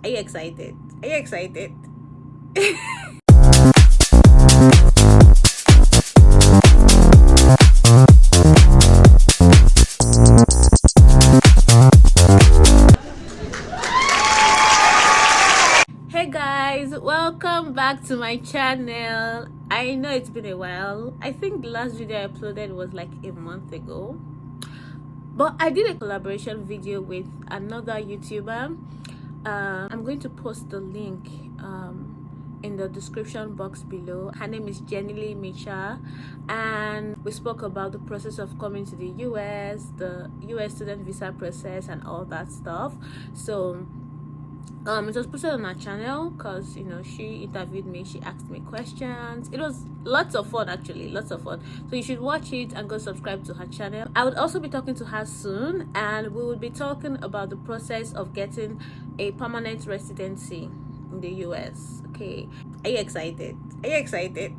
Are you excited? Are you excited? Hey guys, welcome back to my channel. I know it's been a while. I think the last video I uploaded was like a month ago, but I did a collaboration video with another YouTuber. I'm going to post the link in the description box below. Her name is Jenny Micha, and we spoke about the process of coming to the US, the US student visa process, and all that stuff. So it was posted on our channel because she interviewed me, she asked me questions. It was lots of fun, actually, lots of fun. So you should watch it and go subscribe to her channel. I would also be talking to her soon, and we would be talking about the process of getting a permanent residency in the US. Okay, are you excited? Are you excited?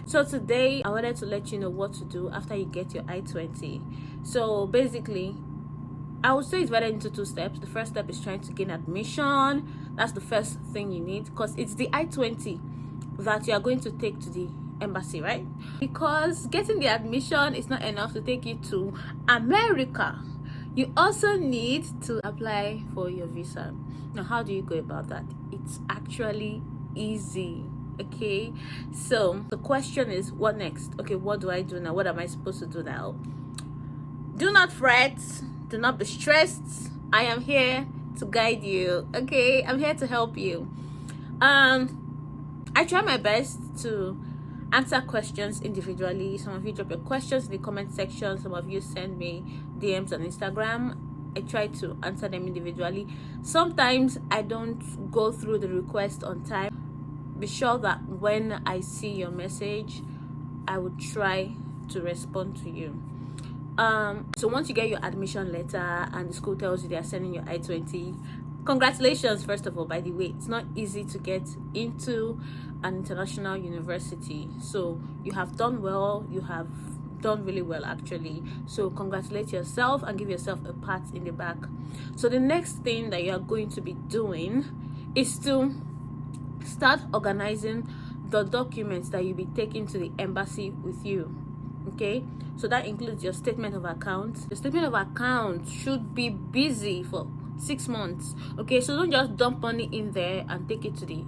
So today I wanted to let you know what to do after you get your I-20. So basically, I would say it's divided into two steps. The first step is trying to gain admission. That's the first thing you need, because it's the I-20 that you are going to take to the embassy, right? Because getting the admission is not enough to take you to America. You also need to apply for your visa. Now, how do you go about that? It's actually easy. Okay, so the question is, what next? Okay, what do I do now? What am I supposed to do now? Do not fret. Do not be stressed. I am here to guide you. Okay, I'm here to help you. I try my best to answer questions individually. Some of you drop your questions in the comment section. Some of you send me DMs on Instagram. I try to answer them individually. Sometimes I don't go through the request on time. Be sure that when I see your message, I will try to respond to you. So once you get your admission letter and the school tells you they are sending your I-20, congratulations. First of all, by the way, it's not easy to get into an international university, so you have done well. You have done really well, actually. So congratulate yourself and give yourself a pat in the back. So the next thing that you are going to be doing is to start organizing the documents that you'll be taking to the embassy with you. Okay, so that includes your statement of account. The statement of account should be busy for 6 months. Okay, so don't just dump money in there and take it to the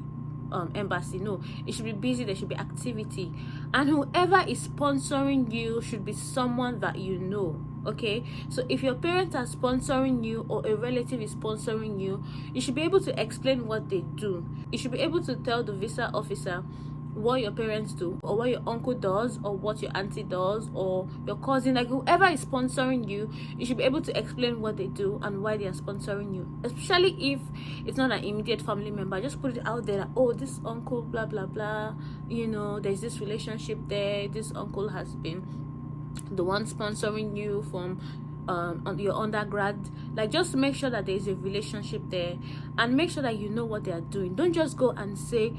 embassy. No, it should be busy. There should be activity, and whoever is sponsoring you should be someone that you know. Okay, so if your parents are sponsoring you or a relative is sponsoring you, you should be able to explain what they do. You should be able to tell the visa officer what your parents do, or what your uncle does, or what your auntie does, or your cousin. Like, whoever is sponsoring you, you should be able to explain what they do and why they are sponsoring you, especially if it's not an immediate family member. Just put it out there that, oh, this uncle blah blah blah, there's this relationship there. This uncle has been the one sponsoring you from on your undergrad. Like, just make sure that there is a relationship there, and make sure that you know what they are doing. Don't just go and say,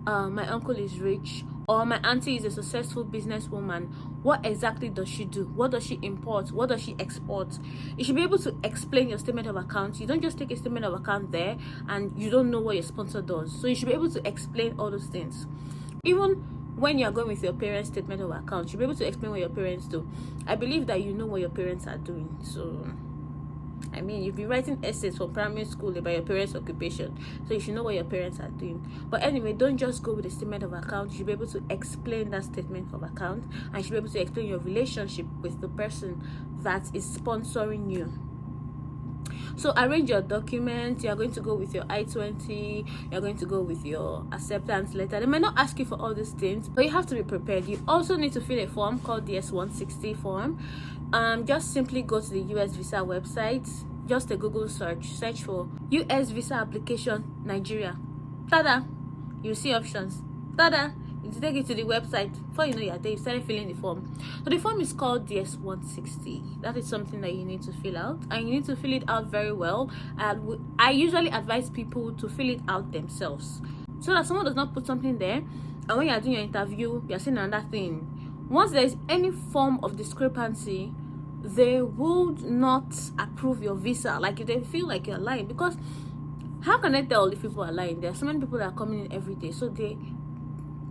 my uncle is rich, or my auntie is a successful businesswoman. What exactly does she do? What does she import? What does she export? You should be able to explain your statement of account. You don't just take a statement of account there and you don't know what your sponsor does. So you should be able to explain all those things. Even when you're going with your parents' statement of account, you'll be able to explain what your parents do. I believe that you know what your parents are doing. So I mean, you've been writing essays from primary school about your parents' occupation, so you should know what your parents are doing. But anyway, don't just go with a statement of account. You should be able to explain that statement of account, and you should be able to explain your relationship with the person that is sponsoring you. So arrange your documents. You're going to go with your I-20. You're going to go with your acceptance letter. They might not ask you for all these things, but you have to be prepared. You also need to fill a form called the S-160 form. Just simply go to the US visa website. Just a Google search for US visa application Nigeria. Tada! You see options. Tada! You take it to the website. Before you know you're there, you started filling the form. So the form is called the S-160. That is something that you need to fill out, and you need to fill it out very well. I usually advise people to fill it out themselves, so that someone does not put something there, and when you're doing your interview, you're seeing another thing. Once there is any form of discrepancy, they would not approve your visa. Like, if they feel like you're lying, because how can I tell if people are lying? There are so many people that are coming in every day, so they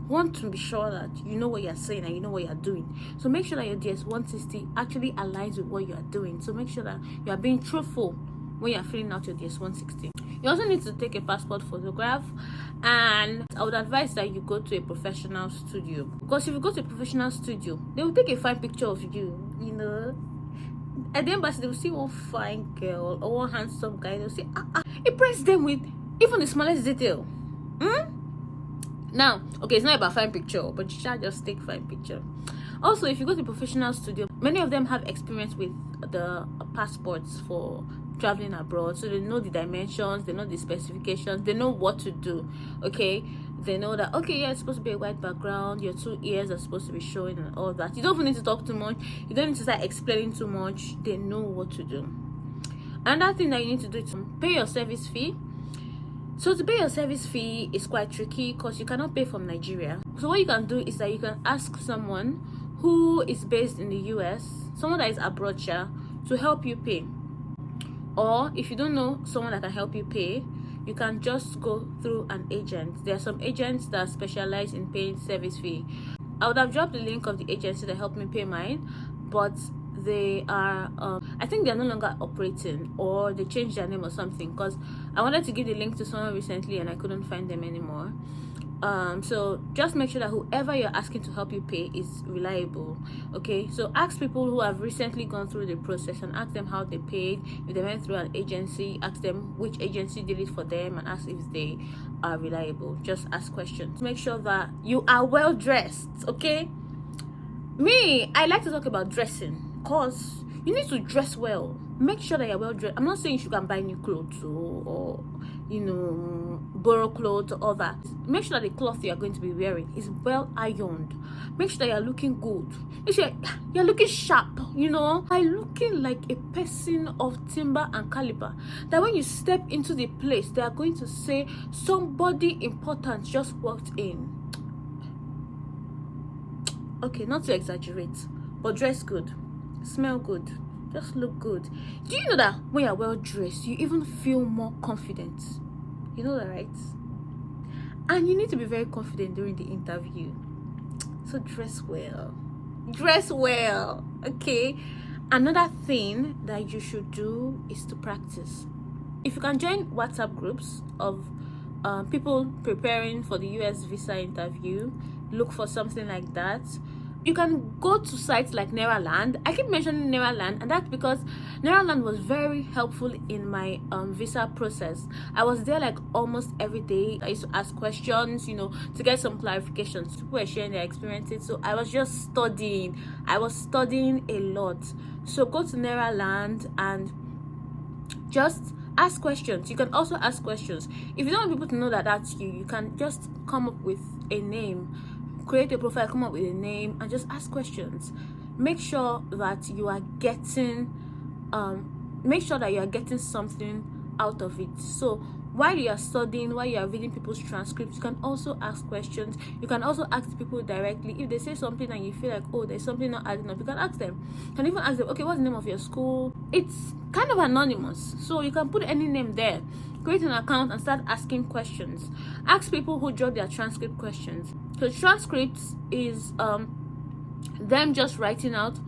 want to be sure that you know what you're saying and you know what you're doing. So make sure that your DS 160 actually aligns with what you are doing. So make sure that you are being truthful when you're filling out your DS 160. You also need to take a passport photograph, and I would advise that you go to a professional studio, because if you go to a professional studio, they will take a fine picture of you, you know. At the embassy, they will see one fine girl or one handsome guy. They'll say, impress them with even the smallest detail. Now, okay, it's not about fine picture, but you should just take fine picture. Also, if you go to a professional studio, many of them have experience with the passports for traveling abroad, so they know the dimensions, they know the specifications, they know what to do. Okay, they know that, okay, yeah, it's supposed to be a white background, your 2 ears are supposed to be showing, and all that. You don't even need to talk too much, you don't need to start explaining too much. They know what to do. Another thing that you need to do is to pay your service fee. So to pay your service fee is quite tricky, because you cannot pay from Nigeria. So what you can do is that you can ask someone who is based in the US, someone that is abroad, to help you pay. Or if you don't know someone that can help you pay, you can just go through an agent. There are some agents that specialize in paying service fee. I would have dropped the link of the agency that helped me pay mine, but they are I think they're no longer operating, or they changed their name or something, because I wanted to give the link to someone recently and I couldn't find them anymore. So just make sure that whoever you're asking to help you pay is reliable. Okay, so ask people who have recently gone through the process and ask them how they paid. If they went through an agency, ask them which agency did it for them, and ask if they are reliable. Just ask questions. Make sure that you are well dressed. Okay, I like to talk about dressing, because you need to dress well. Make sure that you're well dressed. I'm not saying you can buy new clothes or you know, borrow clothes or all that. Make sure that the cloth you're going to be wearing is well ironed. Make sure that you're looking good. Make sure you're looking sharp, you know, by looking like a person of timber and caliber, that when you step into the place, they are going to say somebody important just walked in. Okay, not to exaggerate, but dress good, smell good, just look good. Do you know that when you're well dressed, you even feel more confident? You know that, right? And you need to be very confident during the interview. So dress well. Dress well. Okay. Another thing that you should do is to practice. If you can join WhatsApp groups of people preparing for the US visa interview, look for something like that. You can go to sites like Neraland. I keep mentioning Neraland, and that's because Neraland was very helpful in my visa process. I was there like almost every day. I used to ask questions, you know, to get some clarifications. People were sharing their experiences, so I was just studying. I was studying a lot. So go to Neraland and just ask questions. You can also ask questions. If you don't want people to know that that's you, you can just come up with a name. Create a profile, come up with a name, and just ask questions. Make sure that you are getting something out of it. So while you are studying, while you are reading people's transcripts, you can also ask questions. You can also ask people directly. If they say something and you feel like, oh, there's something not adding up, you can ask them. You can even ask them, okay, what's the name of your school? It's kind of anonymous, so you can put any name there. Create an account and start asking questions. Ask people who draw their transcript questions. So transcripts is them just writing out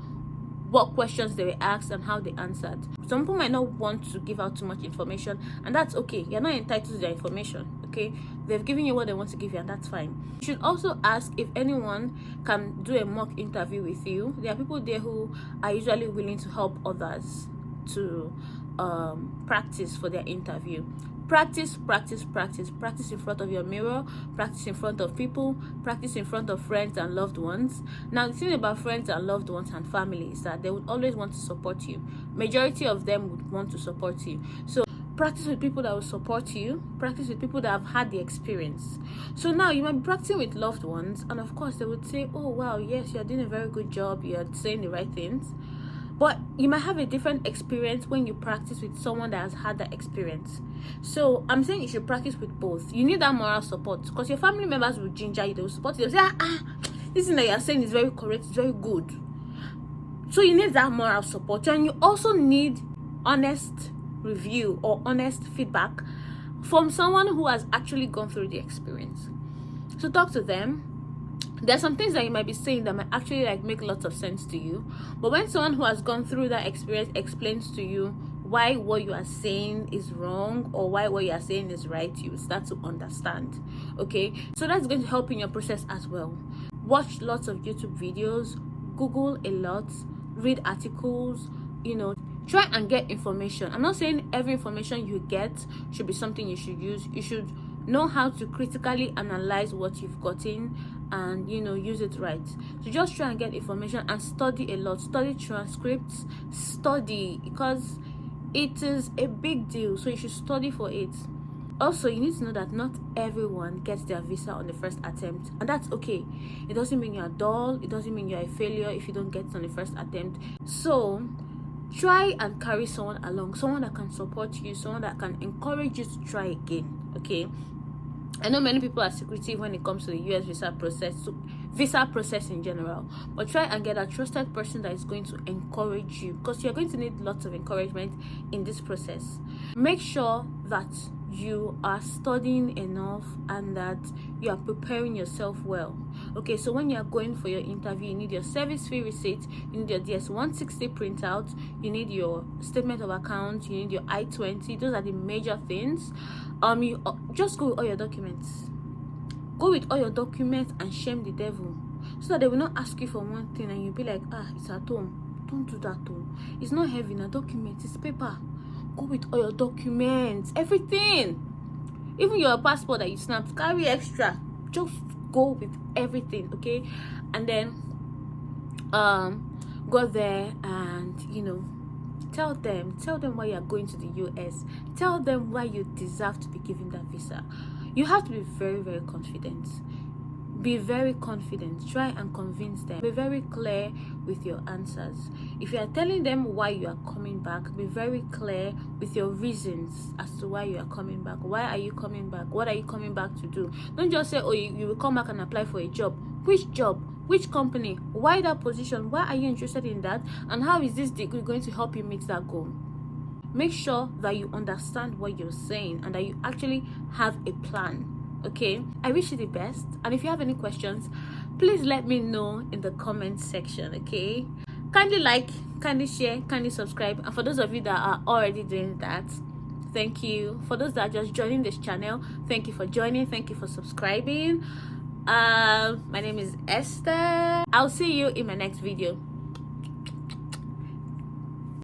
what questions they were asked and how they answered. Some people might not want to give out too much information, and that's okay. You're not entitled to their information. Okay, they've given you what they want to give you, and that's fine. You should also ask if anyone can do a mock interview with you. There are people there who are usually willing to help others to practice for their interview. Practice in front of your mirror, practice in front of people, practice in front of friends and loved ones. Now, the thing about friends and loved ones and family is that they would always want to support you. Majority of them would want to support you. So practice with people that will support you. Practice with people that have had the experience. So now you might be practicing with loved ones, and of course they would say, oh wow, yes, you're doing a very good job, you're saying the right things. But you might have a different experience when you practice with someone that has had that experience. So I'm saying you should practice with both. You need that moral support, because your family members will ginger you, they will support you, they'll say, this thing that you're saying is very correct, it's very good. So you need that moral support, and you also need honest review or honest feedback from someone who has actually gone through the experience. So talk to them. There's some things that you might be saying that might actually like make lots of sense to you, but when someone who has gone through that experience explains to you why what you are saying is wrong or why what you are saying is right, you start to understand. Okay, so that's going to help in your process as well. Watch lots of YouTube videos, Google a lot, read articles, try and get information. I'm not saying every information you get should be something you should use. You should know how to critically analyze what you've gotten and use it right. So just try and get information and study a lot. Study transcripts, study, because it is a big deal, so you should study for it. Also, you need to know that not everyone gets their visa on the first attempt, and that's okay. It doesn't mean you're dull, it doesn't mean you're a failure if you don't get it on the first attempt. So try and carry someone along, someone that can support you, someone that can encourage you to try again. Okay, I know many people are secretive when it comes to the US visa process in general, but try and get a trusted person that is going to encourage you, because you're going to need lots of encouragement in this process. Make sure that you are studying enough and that you are preparing yourself well. Okay, so when you are going for your interview, you need your service fee receipt, you need your DS-160 printout, you need your statement of account, you need your I-20. Those are the major things. You just go with all your documents. Go with all your documents and shame the devil, so that they will not ask you for one thing and you'll be like, it's at home. Don't do that though. It's not heavy, a document, it's paper. Go with all your documents, everything, even your passport that you snapped, carry extra. Just go with everything, okay? And then go there and tell them why you are going to the US. Tell them why you deserve to be given that visa. You have to be very, very confident. Be very confident. Try and convince them. Be very clear with your answers. If you are telling them why you are coming back, be very clear with your reasons as to why you are coming back. Why are you coming back? What are you coming back to do? Don't just say, you will come back and apply for a job. Which job? Which company? Why that position? Why are you interested in that? And how is this degree going to help you meet that goal? Make sure that you understand what you're saying and that you actually have a plan. Okay, I wish you the best, and if you have any questions, please let me know in the comment section. Okay, kindly like, kindly share, kindly subscribe, and for those of you that are already doing that, thank you. For those that are just joining this channel, thank you for joining, thank you for subscribing. My name is Esther. I'll see you in my next video.